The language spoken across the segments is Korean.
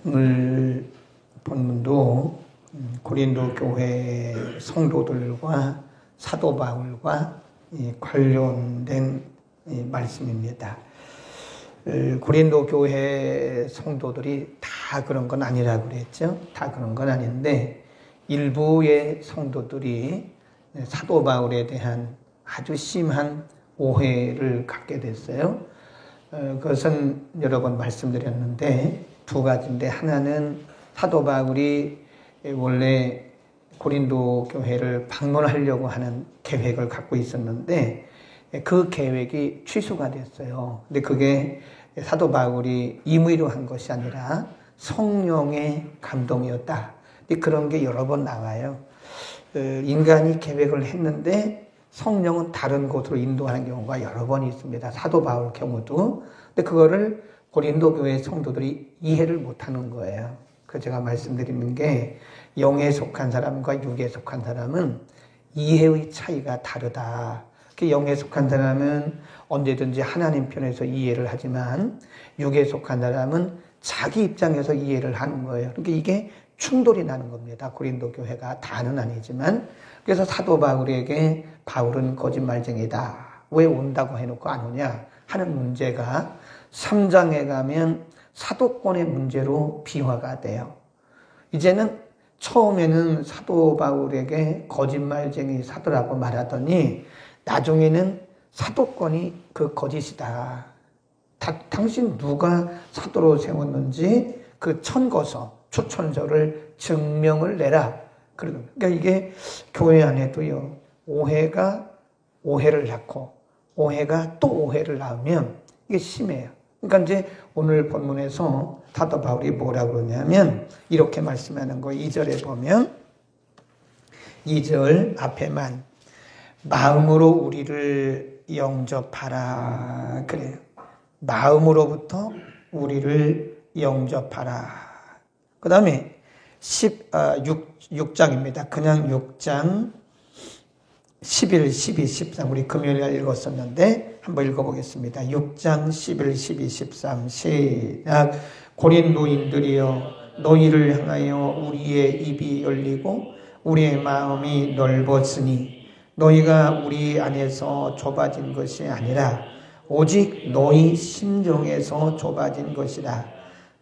오늘 본문도 고린도 교회 성도들과 사도 바울과 관련된 말씀입니다. 고린도 교회 성도들이 다 그런 건 아니라고 그랬죠. 다 그런 건 아닌데 일부의 성도들이 사도 바울에 대한 아주 심한 오해를 갖게 됐어요. 그것은 여러 번 말씀드렸는데 두 가지인데, 하나는 사도 바울이 원래 고린도 교회를 방문하려고 하는 계획을 갖고 있었는데 그 계획이 취소가 됐어요. 근데 그게 사도 바울이 임의로 한 것이 아니라 성령의 감동이었다. 그런 게 여러 번 나와요. 인간이 계획을 했는데 성령은 다른 곳으로 인도하는 경우가 여러 번 있습니다. 사도 바울 경우도. 근데 그거를 고린도 교회 성도들이 이해를 못하는 거예요. 그래서 제가 말씀드리는 게, 영에 속한 사람과 육에 속한 사람은 이해의 차이가 다르다. 영에 속한 사람은 언제든지 하나님 편에서 이해를 하지만 육에 속한 사람은 자기 입장에서 이해를 하는 거예요. 그러니까 이게 충돌이 나는 겁니다. 고린도 교회가 다는 아니지만. 그래서 사도 바울에게 바울은 거짓말쟁이다, 왜 온다고 해놓고 안 오냐 하는 문제가 3장에 가면 사도권의 문제로 비화가 돼요. 이제는 처음에는 사도 바울에게 거짓말쟁이 사도라고 말하더니 나중에는 사도권이 그 거짓이다. 당신 누가 사도로 세웠는지 그 천거서, 추천서를 증명을 내라. 그러니까 이게 교회 안에도요, 오해가 오해를 낳고 오해가 또 오해를 낳으면 이게 심해요. 그러니까 이제 오늘 본문에서 사도 바울이 뭐라고 그러냐면 이렇게 말씀하는 거예요. 2절에 보면, 2절 앞에만 마음으로 우리를 영접하라 그래요. 마음으로부터 우리를 영접하라. 그 다음에 6장입니다. 그냥 6장 11, 12, 13 우리 금요일에 읽었었는데 한번 읽어보겠습니다. 6장 11, 12, 13 시작. 고린도인들이여, 너희를 향하여 우리의 입이 열리고 우리의 마음이 넓어지니 너희가 우리 안에서 좁아진 것이 아니라 오직 너희 심정에서 좁아진 것이라.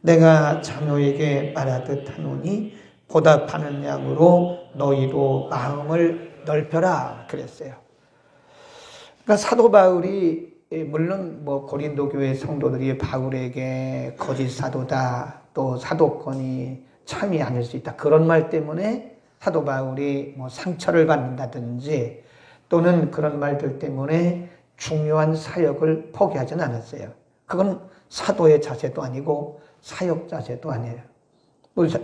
내가 자녀에게 말하듯 하노니 보답하는 양으로 너희도 마음을 넓혀라 그랬어요. 그러니까 사도 바울이, 물론 고린도 교회 성도들이 바울에게 거짓 사도다, 또 사도권이 참이 아닐 수 있다, 그런 말 때문에 사도 바울이 상처를 받는다든지 또는 그런 말들 때문에 중요한 사역을 포기하지는 않았어요. 그건 사도의 자세도 아니고 사역 자세도 아니에요.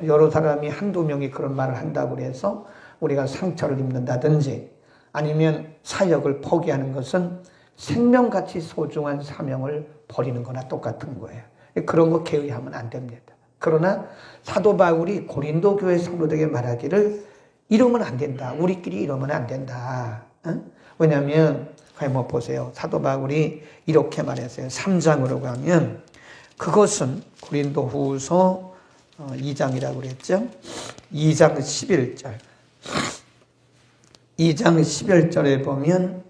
여러 사람이 한두 명이 그런 말을 한다고 해서 우리가 상처를 입는다든지 아니면 사역을 포기하는 것은 생명같이 소중한 사명을 버리는 거나 똑같은 거예요. 그런 거 개의하면 안 됩니다. 그러나 사도 바울이 고린도 교회 성도들에게 말하기를 이러면 안 된다, 우리끼리 이러면 안 된다. 왜냐하면 보세요. 사도 바울이 이렇게 말했어요. 3장으로 가면, 그것은 고린도 후서 2장이라고 그랬죠. 2장 11절. 2장 11절에 보면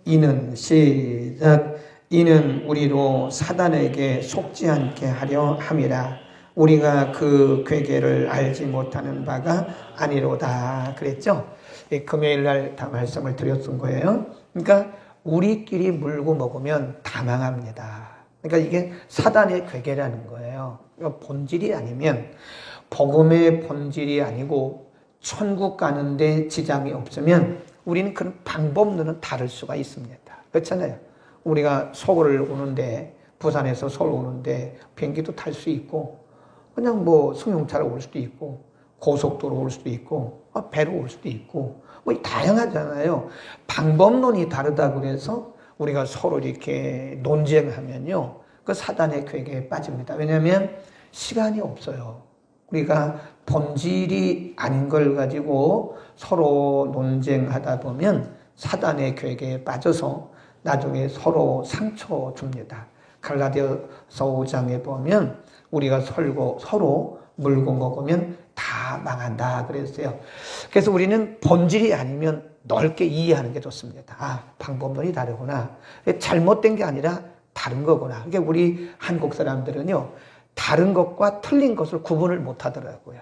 시작. 이는 우리로 사단에게 속지 않게 하려 함이라. 우리가 그 괴계를 알지 못하는 바가 아니로다 그랬죠. 금요일날 다 말씀을 드렸던 거예요. 그러니까 우리끼리 물고 먹으면 다 망합니다. 그러니까 이게 사단의 괴계라는 거예요. 그러니까 본질이 아니면, 복음의 본질이 아니고 천국 가는데 지장이 없으면 우리는 그런 방법론은 다를 수가 있습니다. 그렇잖아요. 우리가 서울 오는데, 부산에서 서울 오는데 비행기도 탈 수 있고, 그냥 승용차로 올 수도 있고, 고속도로 올 수도 있고, 배로 올 수도 있고, 다양하잖아요. 방법론이 다르다고 해서 우리가 서로 이렇게 논쟁하면요, 그 사단의 괴계에 빠집니다. 왜냐하면 시간이 없어요. 우리가 본질이 아닌 걸 가지고 서로 논쟁하다 보면 사단의 괴계에 빠져서 나중에 서로 상처 줍니다. 갈라디아서 5장에 보면 우리가 서로 물고 먹으면 다 망한다 그랬어요. 그래서 우리는 본질이 아니면 넓게 이해하는 게 좋습니다. 아, 방법론이 다르구나. 잘못된 게 아니라 다른 거구나. 그러니까 우리 한국 사람들은요, 다른 것과 틀린 것을 구분을 못 하더라고요.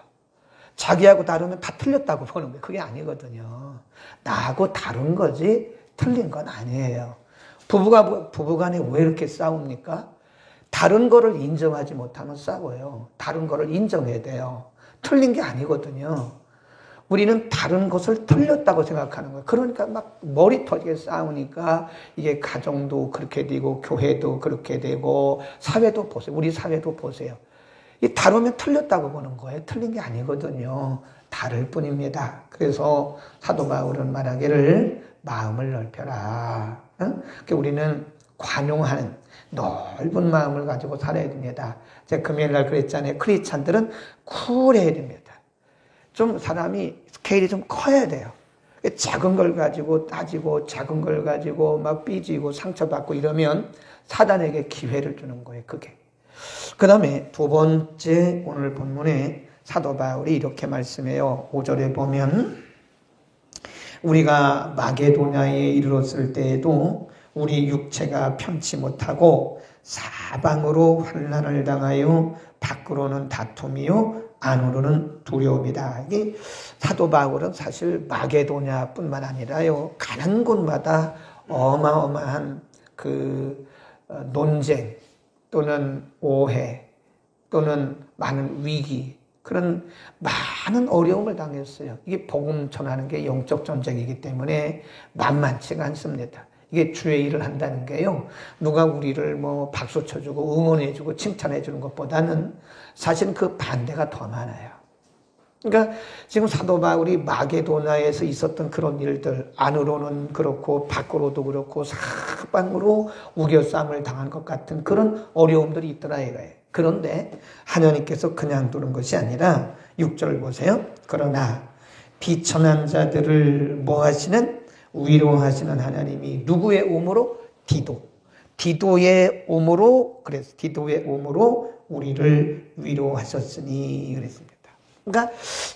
자기하고 다르면 다 틀렸다고 보는 거예요. 그게 아니거든요. 나하고 다른 거지 틀린 건 아니에요. 부부간에 왜 이렇게 싸웁니까? 다른 거를 인정하지 못하면 싸워요. 다른 거를 인정해야 돼요. 틀린 게 아니거든요. 우리는 다른 것을 틀렸다고 생각하는 거예요. 그러니까 막 머리 터지게 싸우니까 이게 가정도 그렇게 되고 교회도 그렇게 되고 사회도 보세요. 우리 사회도 보세요. 이 다르면 틀렸다고 보는 거예요. 틀린 게 아니거든요. 다를 뿐입니다. 그래서 사도 바울은 말하기를 마음을 넓혀라. 응? 우리는 관용하는 넓은 마음을 가지고 살아야 됩니다. 제가 금요일 날 그랬잖아요. 크리스찬들은 쿨해야 됩니다. 좀 사람이 스케일이 좀 커야 돼요. 작은 걸 가지고 따지고 작은 걸 가지고 막 삐지고 상처받고 이러면 사단에게 기회를 주는 거예요. 그게. 그 다음에 두 번째 오늘 본문에 사도 바울이 이렇게 말씀해요. 5절에 보면 우리가 마게도냐에 이르렀을 때에도 우리 육체가 편치 못하고 사방으로 환난을 당하여 밖으로는 다툼이요 안으로는 두려움이다. 이게 사도 바울은 사실 마게도냐뿐만 아니라요 가는 곳마다 어마어마한 그 논쟁 또는 오해 또는 많은 위기 그런 많은 어려움을 당했어요. 이게 복음 전하는 게 영적 전쟁이기 때문에 만만치가 않습니다. 이게 주의 일을 한다는 게요. 누가 우리를 뭐 박수 쳐주고 응원해주고 칭찬해주는 것보다는 사실 그 반대가 더 많아요. 그러니까 지금 사도 바울이 마게도냐에서 있었던 그런 일들 안으로는 그렇고 밖으로도 그렇고 사방으로 우겨싸움을 당한 것 같은 그런 어려움들이 있더라 이거예요. 그런데 하나님께서 그냥 두는 것이 아니라 6절 보세요. 그러나 비천한 자들을 뭐 하시는? 위로하시는 하나님이 누구의 오므로? 디도의 오므로 그래서 디도의 오므로 우리를 위로하셨으니 그랬습니다. 그러니까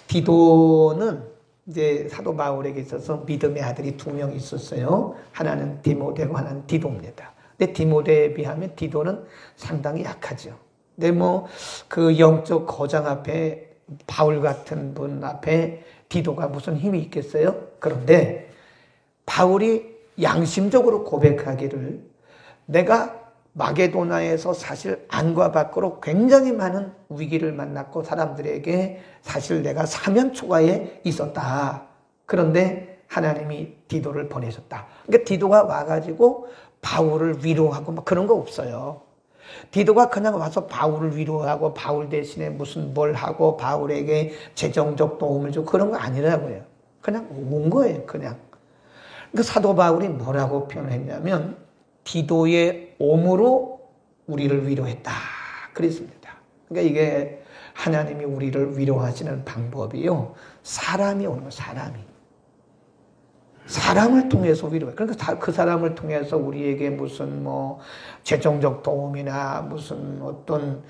디도는 이제 사도 바울에게 있어서 믿음의 아들이 두 명 있었어요. 하나는 디모데고 하나는 디도입니다. 근데 디모데에 비하면 디도는 상당히 약하죠. 근데 뭐 그 영적 거장 앞에 바울 같은 분 앞에 디도가 무슨 힘이 있겠어요? 그런데 바울이 양심적으로 고백하기를 내가 마게도나에서 사실 안과 밖으로 굉장히 많은 위기를 만났고 사람들에게 사실 내가 사면 초과에 있었다. 그런데 하나님이 디도를 보내셨다. 그러니까 디도가 와가지고 바울을 위로하고 막 그런 거 없어요. 디도가 그냥 와서 바울을 위로하고 바울 대신에 무슨 뭘 하고 바울에게 재정적 도움을 주고 그런 거 아니라고요. 그냥 온 거예요. 그냥. 그 사도 바울이 뭐라고 표현했냐면 디도의 옴으로 우리를 위로했다. 그랬습니다. 그러니까 이게 하나님이 우리를 위로하시는 방법이요. 사람이 오는 거예요. 사람을 통해서 위로해. 그러니까 그 사람을 통해서 우리에게 무슨 뭐 재정적 도움이나 무슨 어떤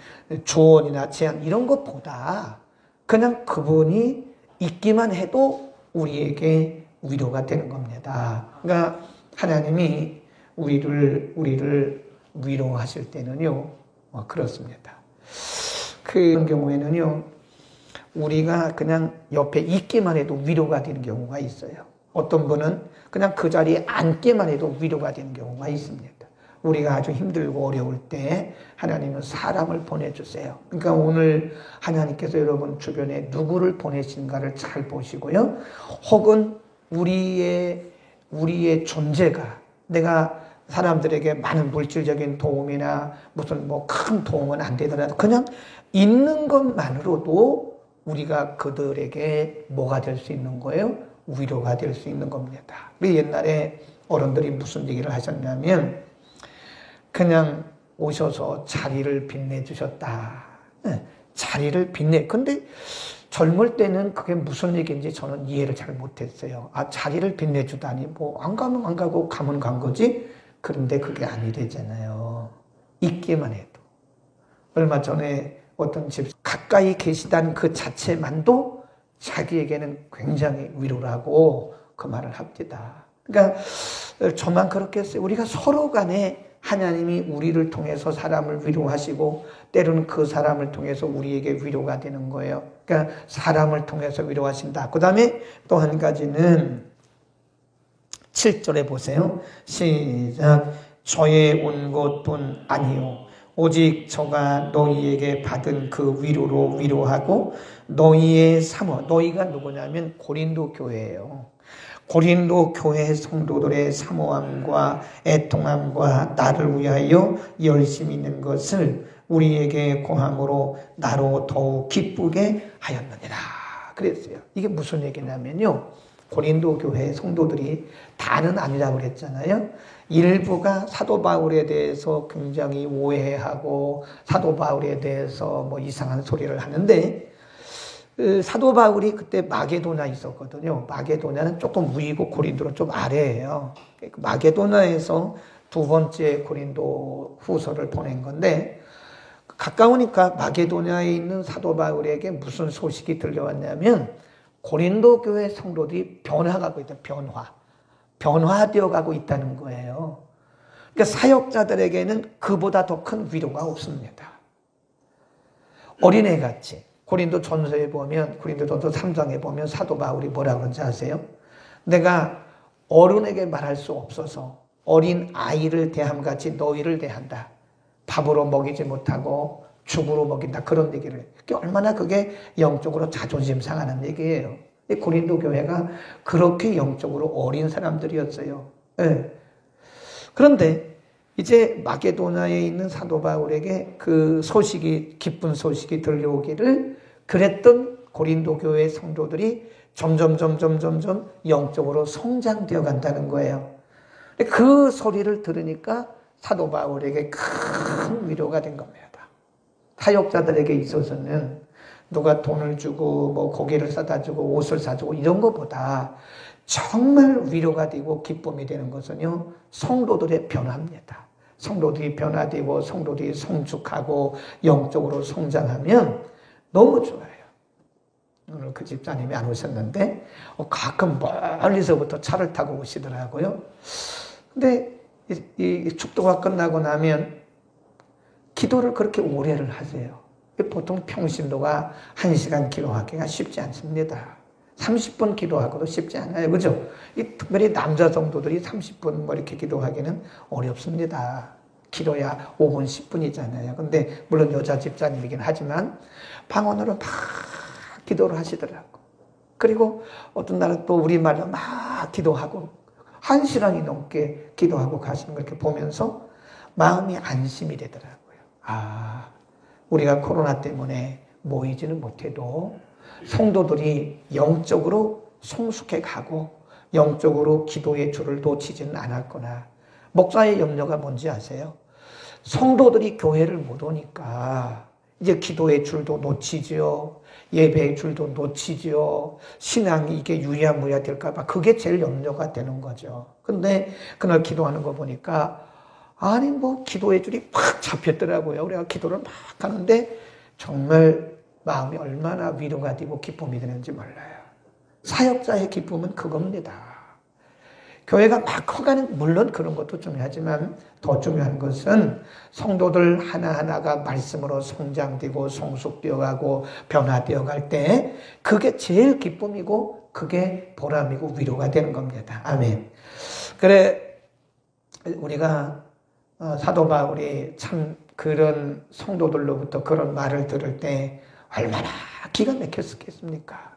조언이나 제안 이런 것보다 그냥 그분이 있기만 해도 우리에게 위로가 되는 겁니다. 그러니까 하나님이 우리를 위로하실 때는요, 그렇습니다. 그런 경우에는요, 우리가 그냥 옆에 있기만 해도 위로가 되는 경우가 있어요. 어떤 분은 그냥 그 자리에 앉기만 해도 위로가 되는 경우가 있습니다. 우리가 아주 힘들고 어려울 때 하나님은 사람을 보내주세요. 그러니까 오늘 하나님께서 여러분 주변에 누구를 보내신가를 잘 보시고요. 혹은 우리의 존재가 내가 사람들에게 많은 물질적인 도움이나 무슨 뭐 큰 도움은 안 되더라도 그냥 있는 것만으로도 우리가 그들에게 뭐가 될 수 있는 거예요? 위로가 될 수 있는 겁니다. 우리 옛날에 어른들이 무슨 얘기를 하셨냐면 그냥 오셔서 자리를 빛내주셨다. 자리를 근데 젊을 때는 그게 무슨 얘기인지 저는 이해를 잘 못했어요. 아, 자리를 빛내주다니 뭐 안 가면 안 가고 가면 간 거지? 그런데 그게 아니되잖아요. 있기만 해도. 얼마 전에 어떤 집 가까이 계시다는 그 자체만도 자기에게는 굉장히 위로라고 그 말을 합니다. 그러니까 저만 그렇게 했어요. 우리가 서로 간에 하나님이 우리를 통해서 사람을 위로하시고 때로는 그 사람을 통해서 우리에게 위로가 되는 거예요. 그러니까 사람을 통해서 위로하신다. 그 다음에 또 한 가지는 7절에 보세요. 시작. 저의 온 것뿐 아니요 오직 저가 너희에게 받은 그 위로로 위로하고 너희의 사모, 너희가 누구냐면 고린도 교회예요. 고린도 교회 성도들의 사모함과 애통함과 나를 위하여 열심히 있는 것을 우리에게 고함으로 나로 더욱 기쁘게 하였느니라 그랬어요. 이게 무슨 얘기냐면요, 고린도 교회 성도들이 다는 아니라고 그랬잖아요. 일부가 사도 바울에 대해서 굉장히 오해하고 사도 바울에 대해서 뭐 이상한 소리를 하는데, 사도 바울이 그때 마게도나 있었거든요. 마게도나는 조금 위고 고린도는 좀 아래예요. 마게도나에서 두 번째 고린도 후서를 보낸 건데, 가까우니까 마게도냐에 있는 사도 바울에게 무슨 소식이 들려왔냐면 고린도 교회 성도들이 변화가고 있다. 변화되어 가고 있다는 거예요. 그러니까 사역자들에게는 그보다 더 큰 위로가 없습니다. 어린애같이 고린도 전서에 보면, 고린도 전서 3장에 보면 사도 바울이 뭐라 그런지 아세요? 내가 어른에게 말할 수 없어서 어린 아이를 대함같이 너희를 대한다. 밥으로 먹이지 못하고 죽으로 먹인다. 그런 얘기를 해요. 얼마나 그게 영적으로 자존심 상하는 얘기예요. 고린도 교회가 그렇게 영적으로 어린 사람들이었어요. 네. 그런데 이제 마게도나에 있는 사도 바울에게 그 소식이, 기쁜 소식이 들려오기를, 그랬던 고린도 교회 성도들이 점점 영적으로 성장되어 간다는 거예요. 그 소리를 들으니까 사도 바울에게 큰 위로가 된 겁니다. 사역자들에게 있어서는 누가 돈을 주고 뭐 고기를 사다 주고 옷을 사주고 이런 것보다 정말 위로가 되고 기쁨이 되는 것은요, 성도들의 변화입니다. 성도들이 변화되고 성도들이 성숙하고 영적으로 성장하면 너무 좋아요. 오늘 그 집사님이 안 오셨는데 가끔 멀리서부터 차를 타고 오시더라고요. 근데 이 축도가 끝나고 나면 기도를 그렇게 오래를 하세요. 보통 평신도가 1시간 기도하기가 쉽지 않습니다. 30분 기도하고도 쉽지 않아요. 그죠? 특별히 남자 성도들이 30분 뭐 이렇게 기도하기는 어렵습니다. 길어야 5분, 10분이잖아요. 근데 물론 여자 집사님이긴 하지만 방언으로 막 기도를 하시더라고. 그리고 어떤 날은 또 우리말로 막 기도하고 1시간이 넘게 기도하고 가시는 걸 이렇게 보면서 마음이 안심이 되더라고요. 아, 우리가 코로나 때문에 모이지는 못해도 성도들이 영적으로 성숙해 가고 영적으로 기도의 줄을 놓치지는 않았구나. 목사의 염려가 뭔지 아세요? 성도들이 교회를 못 오니까 이제 기도의 줄도 놓치지요. 예배의 줄도 놓치지요. 신앙이 이게 유야무야 될까 봐 그게 제일 염려가 되는 거죠. 근데 그날 기도하는 거 보니까 아니 뭐 기도의 줄이 팍 잡혔더라고요. 우리가 기도를 막 하는데 정말 마음이 얼마나 위로가 되고 기쁨이 되는지 몰라요. 사역자의 기쁨은 그겁니다. 교회가 막 커가는, 물론 그런 것도 중요하지만 더 중요한 것은 성도들 하나하나가 말씀으로 성장되고 성숙되어가고 변화되어 갈 때 그게 제일 기쁨이고 그게 보람이고 위로가 되는 겁니다. 아멘. 그래 우리가 사도 바울이 참 그런 성도들로부터 그런 말을 들을 때 얼마나 기가 막혔겠습니까?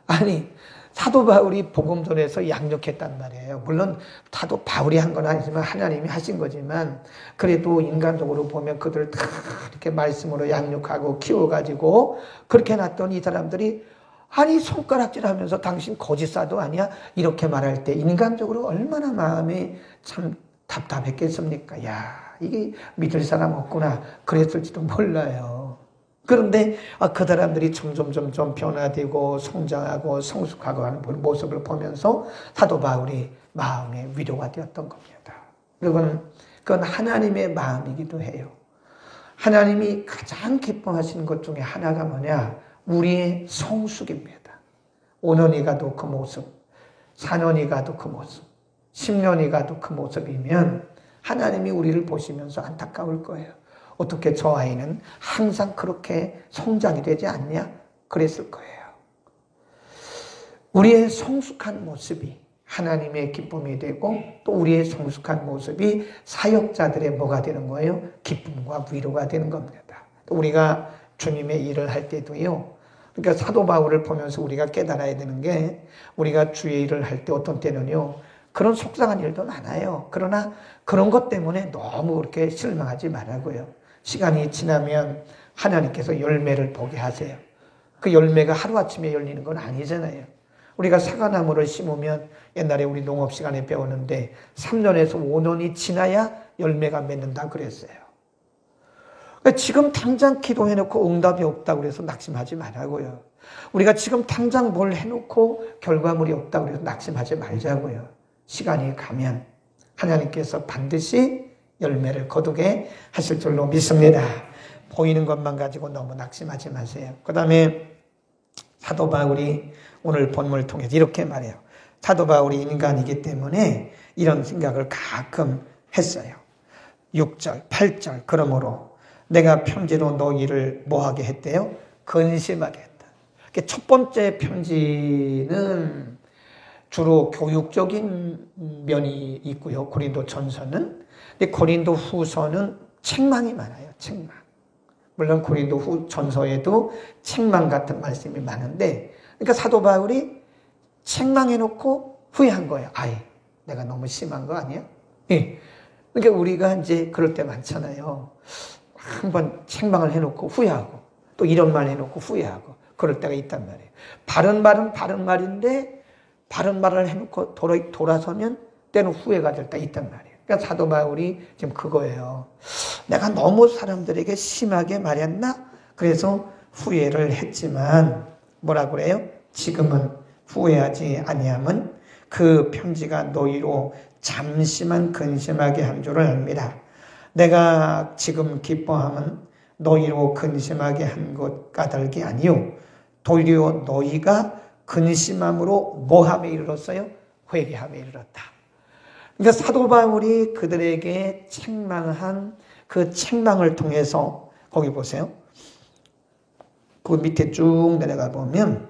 아니 사도 바울이 복음전에서 양육했단 말이에요. 물론 사도 바울이 한 건 아니지만 하나님이 하신 거지만 그래도 인간적으로 보면 그들을 다 이렇게 말씀으로 양육하고 키워가지고 그렇게 놨더니 이 사람들이 아니 손가락질하면서 당신 거짓사도 아니야? 이렇게 말할 때 인간적으로 얼마나 마음이 참 답답했겠습니까? 야, 이게 믿을 사람 없구나 그랬을지도 몰라요. 그런데 그 사람들이 점점 변화되고 성장하고 성숙하고 하는 모습을 보면서 사도 바울이 마음의 위로가 되었던 겁니다. 그건 하나님의 마음이기도 해요. 하나님이 가장 기뻐하시는 것 중에 하나가 뭐냐? 우리의 성숙입니다. 5년이 가도 그 모습, 4년이 가도 그 모습, 10년이 가도 그 모습이면 하나님이 우리를 보시면서 안타까울 거예요. 어떻게 저 아이는 항상 그렇게 성장이 되지 않냐? 그랬을 거예요. 우리의 성숙한 모습이 하나님의 기쁨이 되고 또 우리의 성숙한 모습이 사역자들의 뭐가 되는 거예요? 기쁨과 위로가 되는 겁니다. 또 우리가 주님의 일을 할 때도요. 그러니까 사도 바울을 보면서 우리가 깨달아야 되는 게 우리가 주의 일을 할 때 어떤 때는요. 그런 속상한 일도 많아요. 그러나 그런 것 때문에 너무 그렇게 실망하지 말라고요. 시간이 지나면 하나님께서 열매를 보게 하세요. 그 열매가 하루아침에 열리는 건 아니잖아요. 우리가 사과나무를 심으면 옛날에 우리 농업 시간에 배웠는데 3년에서 5년이 지나야 열매가 맺는다 그랬어요. 그러니까 지금 당장 기도해놓고 응답이 없다고 그래서 낙심하지 말라고요. 우리가 지금 당장 뭘 해놓고 결과물이 없다고 그래서 낙심하지 말자고요. 시간이 가면 하나님께서 반드시 열매를 거두게 하실 줄로 믿습니다. 보이는 것만 가지고 너무 낙심하지 마세요. 그 다음에 사도 바울이 오늘 본문을 통해서 이렇게 말해요. 사도 바울이 인간이기 때문에 이런 생각을 가끔 했어요. 6절, 8절 그러므로 내가 편지로 너희를 뭐하게 했대요? 근심하게 했다. 첫 번째 편지는 주로 교육적인 면이 있고요. 고린도 전서는. 근데 고린도 후서는 책망이 많아요. 책망. 물론 고린도 전서에도 책망 같은 말씀이 많은데 그러니까 사도 바울이 책망해놓고 후회한 거예요. 아이, 내가 너무 심한 거 아니야? 예. 그러니까 우리가 이제 그럴 때 많잖아요. 한번 책망을 해놓고 후회하고 또 이런 말 해놓고 후회하고 그럴 때가 있단 말이에요. 바른 말은 바른 말인데 바른 말을 해놓고 돌아서면 때는 후회가 될 때 있단 말이에요. 그러니까 사도 바울이 지금 그거예요. 내가 너무 사람들에게 심하게 말했나? 그래서 후회를 했지만 뭐라고 그래요? 지금은 후회하지 아니함은 그 편지가 너희로 잠시만 근심하게 한 줄을 압니다. 내가 지금 기뻐함은 너희로 근심하게 한 것 까닭이 아니요 도리어 너희가 근심함으로 뭐함에 이르렀어요? 회개함에 이르렀다. 그러니까 사도 바울이 그들에게 책망한 그 책망을 통해서 거기 보세요. 그 밑에 쭉 내려가 보면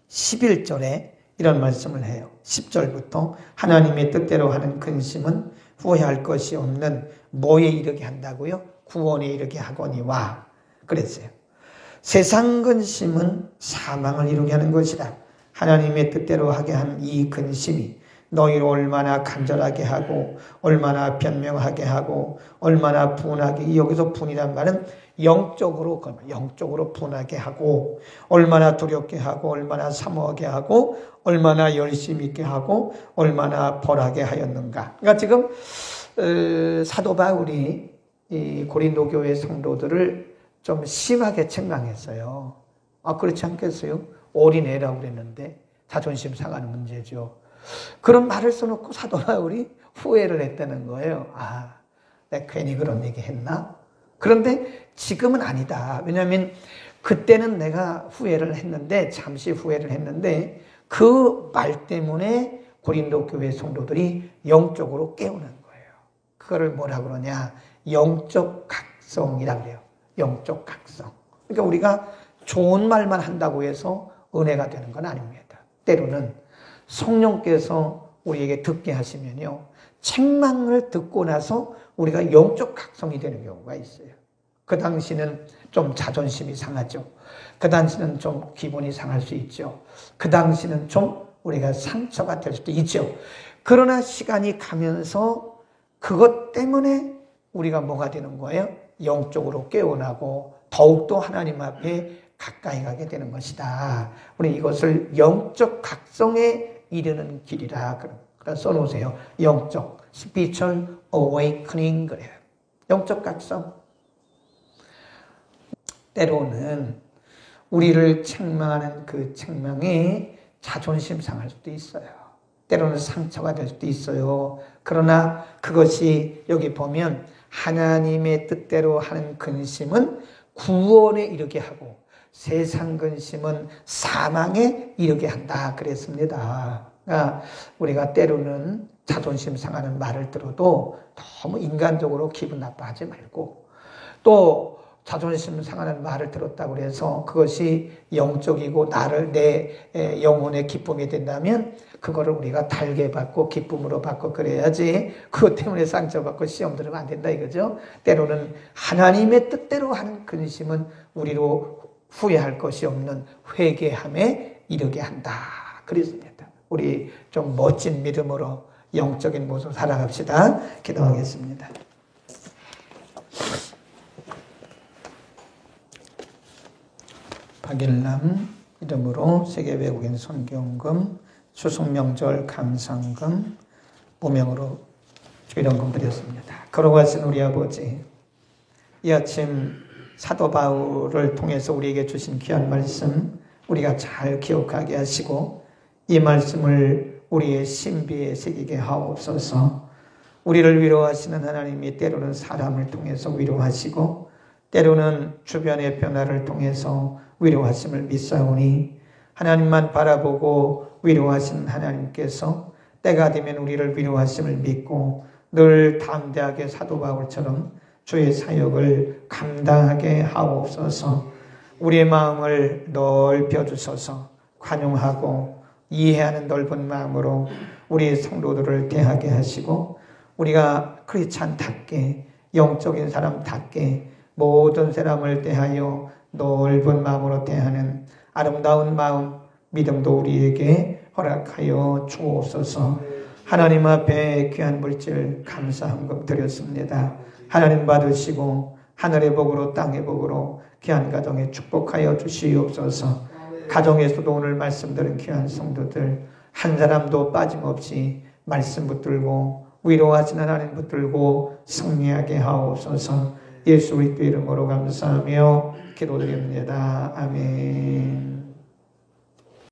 11절에 이런 말씀을 해요. 10절부터 하나님의 뜻대로 하는 근심은 후회할 것이 없는 뭐에 이르게 한다고요? 구원에 이르게 하거니와 그랬어요. 세상 근심은 사망을 이루게 하는 것이다. 하나님의 뜻대로 하게 한 이 근심이 너희를 얼마나 간절하게 하고 얼마나 변명하게 하고 얼마나 분하게, 여기서 분이란 말은 영적으로 분하게 하고 얼마나 두렵게 하고 얼마나 사모하게 하고 얼마나 열심히 있게 하고 얼마나 벌하게 하였는가. 그러니까 지금 사도 바울이 이 고린도 교회 성도들을 좀 심하게 책망했어요. 그렇지 않겠어요? 어린애라고 그랬는데 자존심 상하는 문제죠. 그런 말을 써놓고 사도 바울이 후회를 했다는 거예요. 내가 괜히 그런 얘기 했나? 그런데 지금은 아니다. 왜냐하면 그때는 내가 후회를 했는데 잠시 후회를 했는데 그 말 때문에 고린도 교회 성도들이 영적으로 깨우는 거예요. 그거를 뭐라 그러냐? 영적 각성이라고 그래요. 영적 각성. 그러니까 우리가 좋은 말만 한다고 해서 은혜가 되는 건 아닙니다. 때로는 성령께서 우리에게 듣게 하시면요. 책망을 듣고 나서 우리가 영적 각성이 되는 경우가 있어요. 그 당시는 좀 자존심이 상하죠. 그 당시는 좀 기분이 상할 수 있죠. 그 당시는 좀 우리가 상처가 될 수도 있죠. 그러나 시간이 가면서 그것 때문에 우리가 뭐가 되는 거예요? 영적으로 깨어나고 더욱더 하나님 앞에 가까이 가게 되는 것이다. 우리 이것을 영적 각성에 이르는 길이라 써놓으세요. 영적, spiritual awakening 그래요. 영적 각성. 때로는 우리를 책망하는 그 책망이 자존심 상할 수도 있어요. 때로는 상처가 될 수도 있어요. 그러나 그것이 여기 보면 하나님의 뜻대로 하는 근심은 구원에 이르게 하고 세상 근심은 사망에 이르게 한다 그랬습니다. 그러니까 우리가 때로는 자존심 상하는 말을 들어도 너무 인간적으로 기분 나빠하지 말고, 또 자존심 상하는 말을 들었다고 해서 그것이 영적이고 나를 내 영혼의 기쁨이 된다면 그거를 우리가 달게 받고 기쁨으로 받고 그래야지, 그것 때문에 상처받고 시험 들으면 안 된다 이거죠. 때로는 하나님의 뜻대로 하는 근심은 우리로 후회할 것이 없는 회개함에 이르게 한다 그랬습니다. 우리 좀 멋진 믿음으로 영적인 모습 살아갑시다. 기도하겠습니다. 박일남 이름으로 세계 외국인 선교원금, 추석명절 감상금, 무명으로 주일원금 드렸습니다. 걸어가신 우리 아버지, 이 아침 사도 바울을 통해서 우리에게 주신 귀한 말씀 우리가 잘 기억하게 하시고 이 말씀을 우리의 신비에 새기게 하옵소서. 우리를 위로하시는 하나님이 때로는 사람을 통해서 위로하시고 때로는 주변의 변화를 통해서 위로하심을 믿사오니 하나님만 바라보고 위로하시는 하나님께서 때가 되면 우리를 위로하심을 믿고 늘 담대하게 사도 바울처럼 주의 사역을 감당하게 하옵소서. 우리의 마음을 넓혀주소서. 관용하고 이해하는 넓은 마음으로 우리 성도들을 대하게 하시고 우리가 크리스찬답게 영적인 사람답게 모든 사람을 대하여 넓은 마음으로 대하는 아름다운 마음, 믿음도 우리에게 허락하여 주옵소서. 하나님 앞에 귀한 물질 감사한금 드렸습니다. 하나님 받으시고 하늘의 복으로 땅의 복으로 귀한 가정에 축복하여 주시옵소서. 가정에서도 오늘 말씀 들은 귀한 성도들 한 사람도 빠짐없이 말씀 붙들고 위로하시는 하나님 붙들고 승리하게 하옵소서. 예수 그리스도 이름으로 감사하며 기도드립니다. 아멘.